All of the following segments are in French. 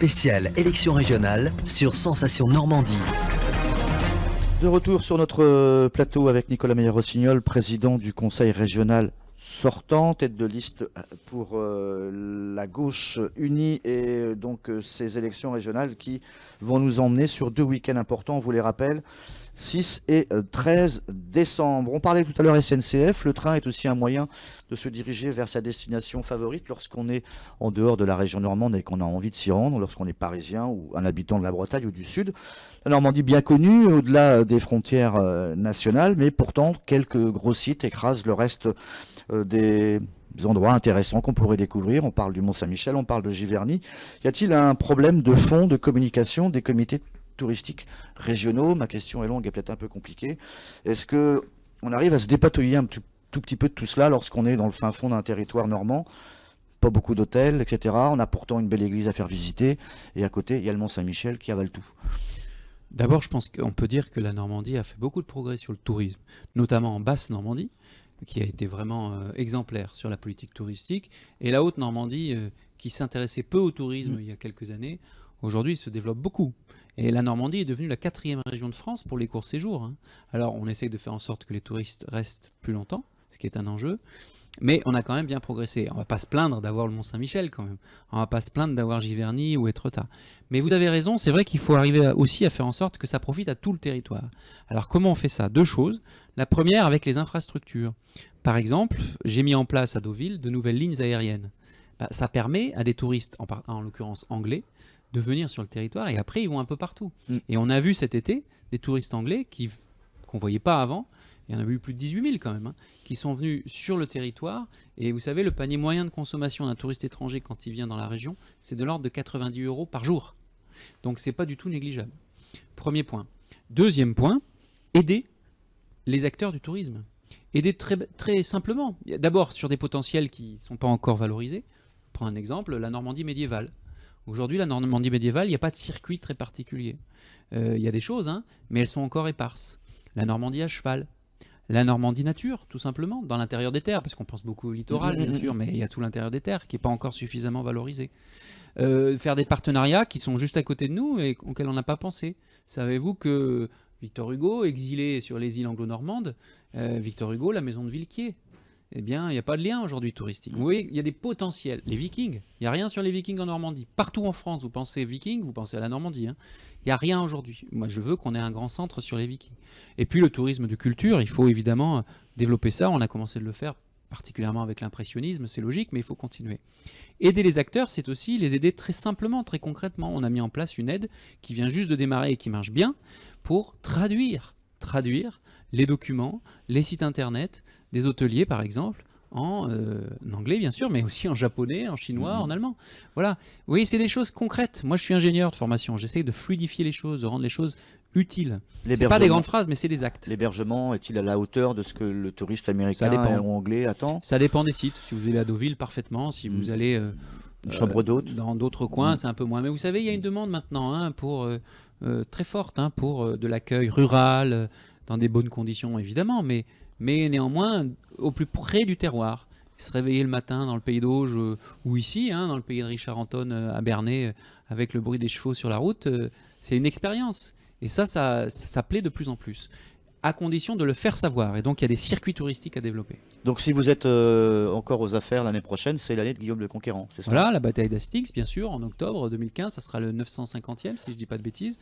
spéciale élection régionale sur Sensation Normandie. De retour sur notre plateau avec Nicolas Meyer-Rossignol, président du conseil régional sortant, tête de liste pour la gauche unie et donc ces élections régionales qui vont nous emmener sur 2 week-ends importants, on vous les rappelle, 6 et 13 décembre. On parlait tout à l'heure SNCF, le train est aussi un moyen de se diriger vers sa destination favorite lorsqu'on est en dehors de la région normande et qu'on a envie de s'y rendre, lorsqu'on est parisien ou un habitant de la Bretagne ou du Sud. La Normandie bien connue au-delà des frontières nationales, mais pourtant quelques gros sites écrasent le reste des endroits intéressants qu'on pourrait découvrir. On parle du Mont-Saint-Michel, on parle de Giverny. Y a-t-il un problème de fond, de communication des comités touristiques régionaux? Ma question est longue et peut-être un peu compliquée. Est-ce qu'on arrive à se dépatouiller un tout petit peu de tout cela lorsqu'on est dans le fin fond d'un territoire normand? Pas beaucoup d'hôtels, etc. On a pourtant une belle église à faire visiter. Et à côté, il y a le Mont-Saint-Michel qui avale tout. D'abord, je pense qu'on peut dire que la Normandie a fait beaucoup de progrès sur le tourisme, notamment en Basse-Normandie, qui a été vraiment exemplaire sur la politique touristique, et la Haute-Normandie, qui s'intéressait peu au tourisme il y a quelques années, aujourd'hui se développe beaucoup. Et la Normandie est devenue la 4e région de France pour les courts séjours. Alors on essaye de faire en sorte que les touristes restent plus longtemps, ce qui est un enjeu, mais on a quand même bien progressé. On ne va pas se plaindre d'avoir le Mont-Saint-Michel quand même. On ne va pas se plaindre d'avoir Giverny ou Étretat. Mais vous avez raison, c'est vrai qu'il faut arriver aussi à faire en sorte que ça profite à tout le territoire. Alors comment on fait ça? 2 choses. La première avec les infrastructures. Par exemple, j'ai mis en place à Deauville de nouvelles lignes aériennes. Ça permet à des touristes, en l'occurrence anglais, de venir sur le territoire et après ils vont un peu partout. Et on a vu cet été des touristes anglais qu'on ne voyait pas avant. Il y en a eu plus de 18 000 quand même, qui sont venus sur le territoire. Et vous savez, le panier moyen de consommation d'un touriste étranger quand il vient dans la région, c'est de l'ordre de 90 € par jour. Donc c'est pas du tout négligeable. Premier point. Deuxième point, aider les acteurs du tourisme. Aider très simplement. D'abord sur des potentiels qui ne sont pas encore valorisés. Je prends un exemple, la Normandie médiévale. Aujourd'hui, la Normandie médiévale, il n'y a pas de circuit très particulier. Il y a des choses, mais elles sont encore éparses. La Normandie à cheval. La Normandie nature, tout simplement, dans l'intérieur des terres, parce qu'on pense beaucoup au littoral, bien sûr, mais il y a tout l'intérieur des terres qui n'est pas encore suffisamment valorisé. Faire des partenariats qui sont juste à côté de nous et auxquels on n'a pas pensé. Savez-vous que Victor Hugo, exilé sur les îles anglo-normandes, Victor Hugo, la maison de Villequier, eh bien, il n'y a pas de lien aujourd'hui touristique. Vous voyez, il y a des potentiels. Les Vikings, il n'y a rien sur les Vikings en Normandie. Partout en France, vous pensez Vikings, vous pensez à la Normandie. Il n'y a rien aujourd'hui. Moi, je veux qu'on ait un grand centre sur les Vikings. Et puis, le tourisme de culture, il faut évidemment développer ça. On a commencé de le faire, particulièrement avec l'impressionnisme, c'est logique, mais il faut continuer. Aider les acteurs, c'est aussi les aider très simplement, très concrètement. On a mis en place une aide qui vient juste de démarrer et qui marche bien pour traduire les documents, les sites internet des hôteliers, par exemple, en anglais, bien sûr, mais aussi en japonais, en chinois, en allemand. Voilà. Oui, c'est des choses concrètes. Moi, je suis ingénieur de formation. J'essaye de fluidifier les choses, de rendre les choses utiles. C'est pas des grandes phrases, mais c'est des actes. L'hébergement est-il à la hauteur de ce que le touriste américain ou anglais attend? Ça dépend des sites. Si vous allez à Deauville, parfaitement. Si vous allez chambre d'hôte dans d'autres coins, c'est un peu moins. Mais vous savez, il y a une demande maintenant pour, très forte pour de l'accueil rural, dans des bonnes conditions, évidemment, mais néanmoins au plus près du terroir. Se réveiller le matin dans le pays d'Auge ou ici, dans le pays de Richard Anton à Bernay, avec le bruit des chevaux sur la route, c'est une expérience. Et ça plaît de plus en plus, à condition de le faire savoir. Et donc il y a des circuits touristiques à développer. Donc si vous êtes encore aux affaires l'année prochaine, c'est l'année de Guillaume le Conquérant, c'est ça? Voilà, la bataille d'Hastings, bien sûr, en octobre 2015, ça sera le 950e, si je ne dis pas de bêtises.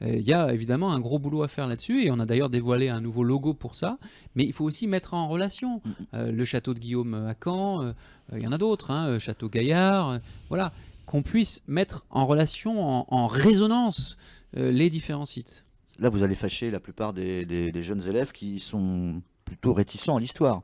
Il y a évidemment un gros boulot à faire là-dessus, et on a d'ailleurs dévoilé un nouveau logo pour ça. Mais il faut aussi mettre en relation le château de Guillaume à Caen, il y en a d'autres, château Gaillard, voilà, qu'on puisse mettre en relation, en résonance, les différents sites. Là, vous allez fâcher la plupart des jeunes élèves qui sont plutôt réticents à l'histoire.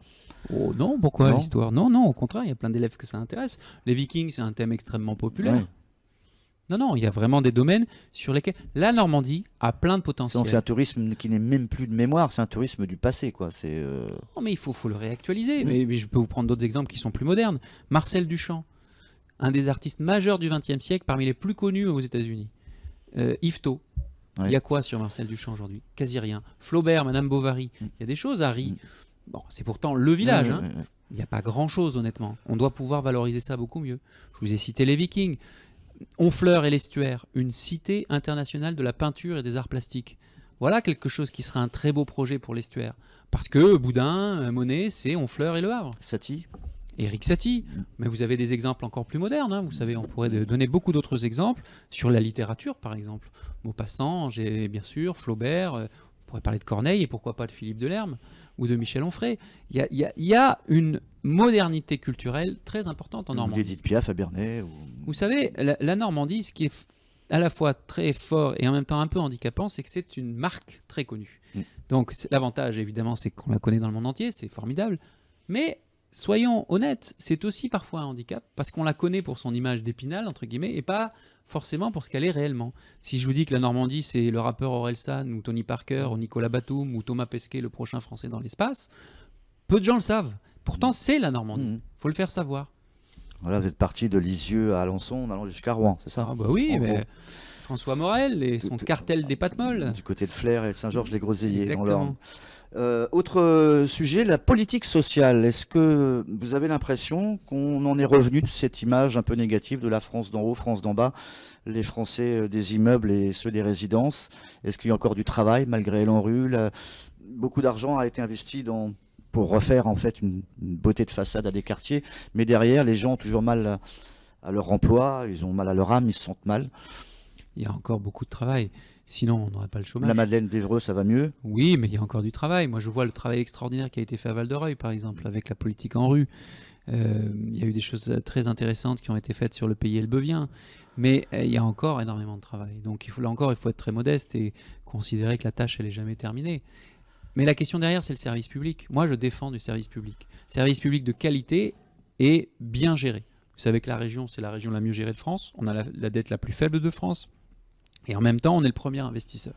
Oh non, pourquoi l'histoire? Non, au contraire, il y a plein d'élèves que ça intéresse. Les Vikings, c'est un thème extrêmement populaire. Ouais. Non, il y a vraiment des domaines sur lesquels la Normandie a plein de potentiel. Donc c'est un tourisme qui n'est même plus de mémoire, c'est un tourisme du passé, quoi. Non, mais il faut le réactualiser. Mais je peux vous prendre d'autres exemples qui sont plus modernes. Marcel Duchamp, un des artistes majeurs du XXe siècle, parmi les plus connus aux États-Unis. Yvetot. Ouais. Il y a quoi sur Marcel Duchamp aujourd'hui? Quasi rien. Flaubert, Madame Bovary. Il y a des choses, Harry. Bon, c'est pourtant le village. Il n'y a pas grand-chose, honnêtement. On doit pouvoir valoriser ça beaucoup mieux. Je vous ai cité les Vikings. Honfleur et l'Estuaire, une cité internationale de la peinture et des arts plastiques. Voilà quelque chose qui serait un très beau projet pour l'Estuaire. Parce que Boudin, Monet, c'est Honfleur et Le Havre. Satie. Éric Satie, mais vous avez des exemples encore plus modernes. Vous savez, on pourrait donner beaucoup d'autres exemples sur la littérature, par exemple. Maupassant, j'ai bien sûr Flaubert, on pourrait parler de Corneille et pourquoi pas de Philippe Delerme ou de Michel Onfray. Il y a une modernité culturelle très importante en Normandie. D'Édith Piaf à Bernay. Vous savez, la Normandie, ce qui est à la fois très fort et en même temps un peu handicapant, c'est que c'est une marque très connue. Donc l'avantage, évidemment, c'est qu'on la connaît dans le monde entier, c'est formidable. Mais soyons honnêtes, c'est aussi parfois un handicap, parce qu'on la connaît pour son image d'Épinal, entre guillemets, et pas forcément pour ce qu'elle est réellement. Si je vous dis que la Normandie, c'est le rappeur Orelsan, ou Tony Parker, ou Nicolas Batum, ou Thomas Pesquet, le prochain Français dans l'espace, peu de gens le savent. Pourtant, c'est la Normandie. Faut le faire savoir. Voilà, vous êtes parti de Lisieux à Alençon, en allant jusqu'à Rouen, c'est ça? Ah bah oui, En mais gros. François Morel et son cartel des pâtes molles. Du côté de Flers et de Saint-Georges-les-Groseilliers. Exactement. Autre sujet, la politique sociale. Est-ce que vous avez l'impression qu'on en est revenu de cette image un peu négative de la France d'en haut, France d'en bas, les Français des immeubles et ceux des résidences? Est-ce qu'il y a encore du travail malgré l'ANRU? Beaucoup d'argent a été investi pour refaire en fait une beauté de façade à des quartiers, mais derrière, les gens ont toujours mal à leur emploi, ils ont mal à leur âme, ils se sentent mal. Il y a encore beaucoup de travail. Sinon, on n'aurait pas le chômage. La Madeleine d'Évreux, ça va mieux? Oui, mais il y a encore du travail. Moi, je vois le travail extraordinaire qui a été fait à Val-de-Reuil, par exemple, avec la politique en rue. Il y a eu des choses très intéressantes qui ont été faites sur le pays elbevien. Mais il y a encore énormément de travail. Donc, là encore, il faut être très modeste et considérer que la tâche, elle n'est jamais terminée. Mais la question derrière, c'est le service public. Moi, je défends du service public. Service public de qualité et bien géré. Vous savez que la région, c'est la région la mieux gérée de France. On a la dette la plus faible de France. Et en même temps, on est le premier investisseur.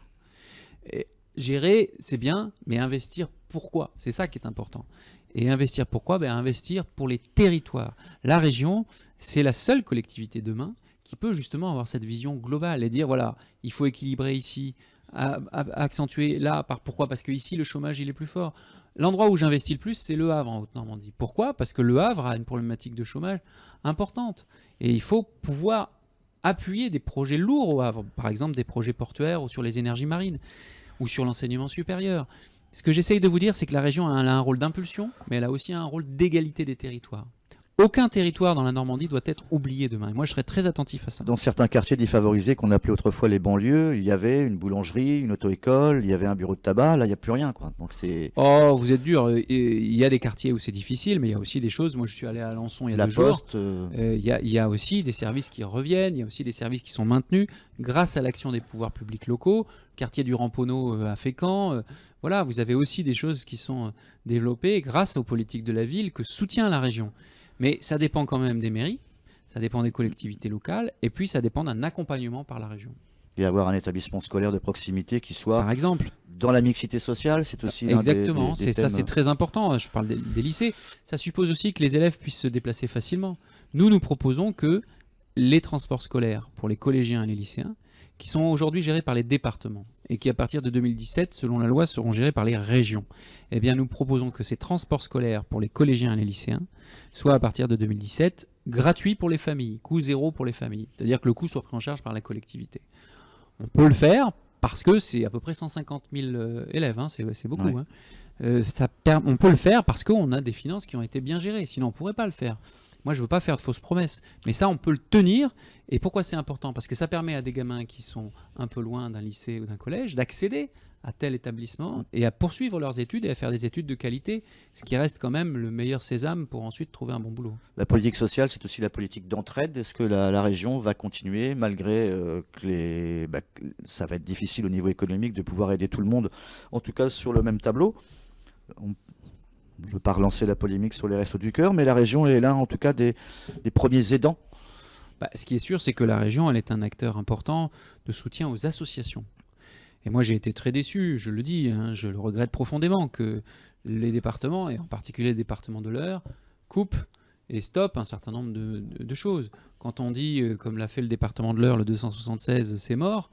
Et gérer, c'est bien, mais investir, pourquoi? C'est ça qui est important. Et investir pourquoi? Investir pour les territoires. La région, c'est la seule collectivité demain qui peut justement avoir cette vision globale et dire, voilà, il faut équilibrer ici, accentuer là. Pourquoi? Parce qu'ici, le chômage, il est plus fort. L'endroit où j'investis le plus, c'est Le Havre en Haute-Normandie. Pourquoi? Parce que Le Havre a une problématique de chômage importante. Et il faut pouvoir appuyer des projets lourds au Havre, par exemple des projets portuaires ou sur les énergies marines ou sur l'enseignement supérieur. Ce que j'essaye de vous dire, c'est que la région elle a un rôle d'impulsion, mais elle a aussi un rôle d'égalité des territoires. Aucun territoire dans la Normandie doit être oublié demain. Et moi, je serais très attentif à ça. Dans certains quartiers défavorisés qu'on appelait autrefois les banlieues, il y avait une boulangerie, une auto-école, il y avait un bureau de tabac. Là, il n'y a plus rien, quoi. Donc c'est Oh, vous êtes dur. Il y a des quartiers où c'est difficile, mais il y a aussi des choses. Moi, je suis allé à Alençon il y a la 2 jours. poste. Il y a aussi des services qui reviennent, il y a aussi des services qui sont maintenus grâce à l'action des pouvoirs publics locaux. Quartier du Ramponneau à Fécamp. Voilà, vous avez aussi des choses qui sont développées grâce aux politiques de la ville que soutient la région. Mais ça dépend quand même des mairies, ça dépend des collectivités locales, et puis ça dépend d'un accompagnement par la région. Et avoir un établissement scolaire de proximité qui soit Par exemple. dans la mixité sociale, c'est aussi l'un Exactement, des ça thèmes. c'est très important. Je parle des lycées. Ça suppose aussi que les élèves puissent se déplacer facilement. Nous proposons que les transports scolaires pour les collégiens et les lycéens, qui sont aujourd'hui gérés par les départements et qui à partir de 2017, selon la loi, seront gérés par les régions. Eh bien, nous proposons que ces transports scolaires pour les collégiens et les lycéens soient à partir de 2017 gratuits pour les familles, coût zéro pour les familles. C'est-à-dire que le coût soit pris en charge par la collectivité. On peut le faire parce que c'est à peu près 150 000 élèves, hein, c'est beaucoup. Ouais. On peut le faire parce qu'on a des finances qui ont été bien gérées, sinon on ne pourrait pas le faire. Moi, je ne veux pas faire de fausses promesses, mais ça, on peut le tenir. Et pourquoi c'est important? Parce que ça permet à des gamins qui sont un peu loin d'un lycée ou d'un collège d'accéder à tel établissement et à poursuivre leurs études et à faire des études de qualité, ce qui reste quand même le meilleur sésame pour ensuite trouver un bon boulot. La politique sociale, c'est aussi la politique d'entraide. Est-ce que la région va continuer, malgré que ça va être difficile au niveau économique de pouvoir aider tout le monde, en tout cas sur le même tableau? Je ne veux pas relancer la polémique sur les Restos du Cœur, mais la région est l'un, en tout cas, des premiers aidants. Ce qui est sûr, c'est que la région, elle est un acteur important de soutien aux associations. Et moi, j'ai été très déçu, je le dis, hein, je le regrette profondément, que les départements, et en particulier le département de l'Eure, coupent et stoppent un certain nombre de choses. Quand on dit, comme l'a fait le département de l'Eure, le 276, c'est mort,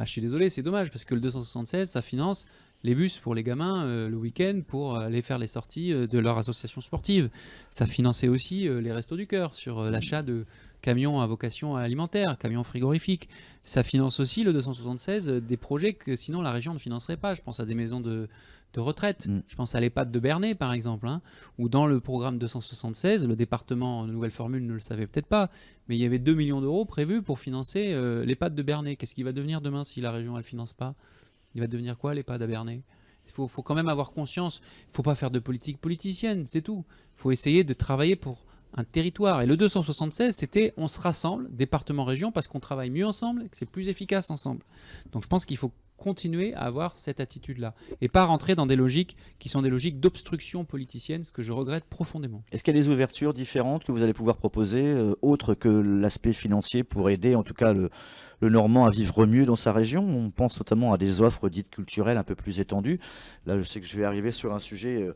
je suis désolé, c'est dommage, parce que le 276, ça finance les bus pour les gamins le week-end pour aller faire les sorties de leur association sportive. Ça finançait aussi les Restos du Cœur sur l'achat de camions à vocation alimentaire, camions frigorifiques. Ça finance aussi le 276 des projets que sinon la région ne financerait pas. Je pense à des maisons de retraite. Je pense à l'EHPAD de Bernay, par exemple, hein, où dans le programme 276, le département Nouvelle Formule ne le savait peut-être pas, mais il y avait 2 millions d'euros prévus pour financer l'EHPAD de Bernay. Qu'est-ce qu'il va devenir demain si la région ne le finance pas? Il va devenir quoi, l'EHPAD à Bernay? Il faut quand même avoir conscience. Il ne faut pas faire de politique politicienne, c'est tout. Il faut essayer de travailler pour un territoire. Et le 276, c'était on se rassemble, département-région, parce qu'on travaille mieux ensemble et que c'est plus efficace ensemble. Donc je pense qu'il faut continuer à avoir cette attitude-là et pas rentrer dans des logiques qui sont des logiques d'obstruction politicienne, ce que je regrette profondément. Est-ce qu'il y a des ouvertures différentes que vous allez pouvoir proposer, autres que l'aspect financier, pour aider en tout cas le Normand à vivre mieux dans sa région? On pense notamment à des offres dites culturelles un peu plus étendues. Là, je sais que je vais arriver sur un sujet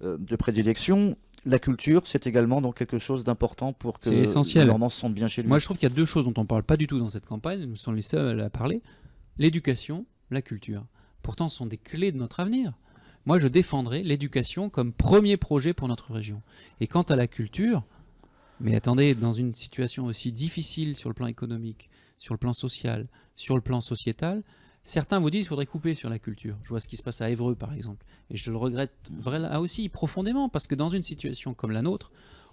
de prédilection. La culture, c'est également donc quelque chose d'important pour que essentiel. le Normand se sente bien chez lui. Moi, je trouve qu'il y a deux choses dont on ne parle pas du tout dans cette campagne, nous sommes les seuls à parler: l'éducation, la culture. Pourtant, ce sont des clés de notre avenir. Moi, je défendrai l'éducation comme premier projet pour notre région. Et quant à la culture, mais attendez, dans une situation aussi difficile sur le plan économique, sur le plan social, sur le plan sociétal, certains vous disent qu'il faudrait couper sur la culture. Je vois ce qui se passe à Évreux, par exemple. Et je le regrette là aussi profondément, parce que dans une situation comme la nôtre,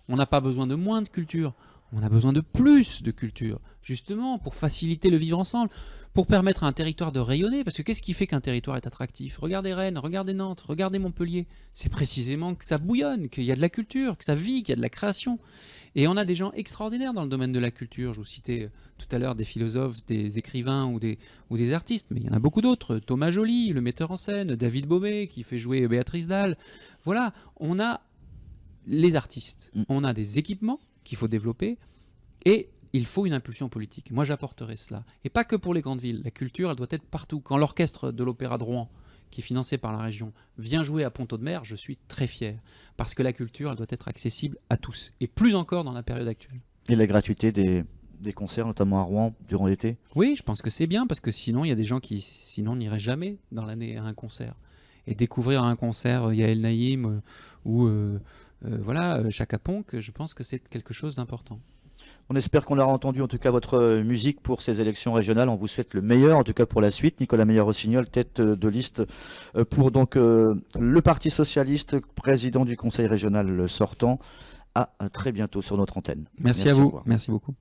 on n'a pas besoin de moins de culture, on a besoin de plus de culture, justement pour faciliter le vivre ensemble, pour permettre à un territoire de rayonner. Parce que qu'est-ce qui fait qu'un territoire est attractif? Regardez Rennes, regardez Nantes, regardez Montpellier. C'est précisément que ça bouillonne, qu'il y a de la culture, que ça vit, qu'il y a de la création. Et on a des gens extraordinaires dans le domaine de la culture. Je vous citais tout à l'heure des philosophes, des écrivains ou des artistes, mais il y en a beaucoup d'autres. Thomas Joly, le metteur en scène, David Bobet qui fait jouer Béatrice Dalle. Voilà, on a les artistes, on a des équipements qu'il faut développer et il faut une impulsion politique. Moi, j'apporterai cela. Et pas que pour les grandes villes. La culture, elle doit être partout. Quand l'orchestre de l'Opéra de Rouen, qui est financé par la région, vient jouer à Pont-Audemer, je suis très fier. Parce que la culture, elle doit être accessible à tous. Et plus encore dans la période actuelle. Et la gratuité des concerts, notamment à Rouen, durant l'été? Oui, je pense que c'est bien, parce que sinon, il y a des gens qui sinon n'iraient jamais dans l'année à un concert. Et découvrir un concert Yael Naïm ou Chaka Ponk, je pense que c'est quelque chose d'important. On espère qu'on aura entendu en tout cas votre musique pour ces élections régionales. On vous souhaite le meilleur en tout cas pour la suite. Nicolas Meyer-Rossignol, tête de liste pour donc le Parti Socialiste, président du Conseil régional sortant. À très bientôt sur notre antenne. Merci à vous. Merci beaucoup.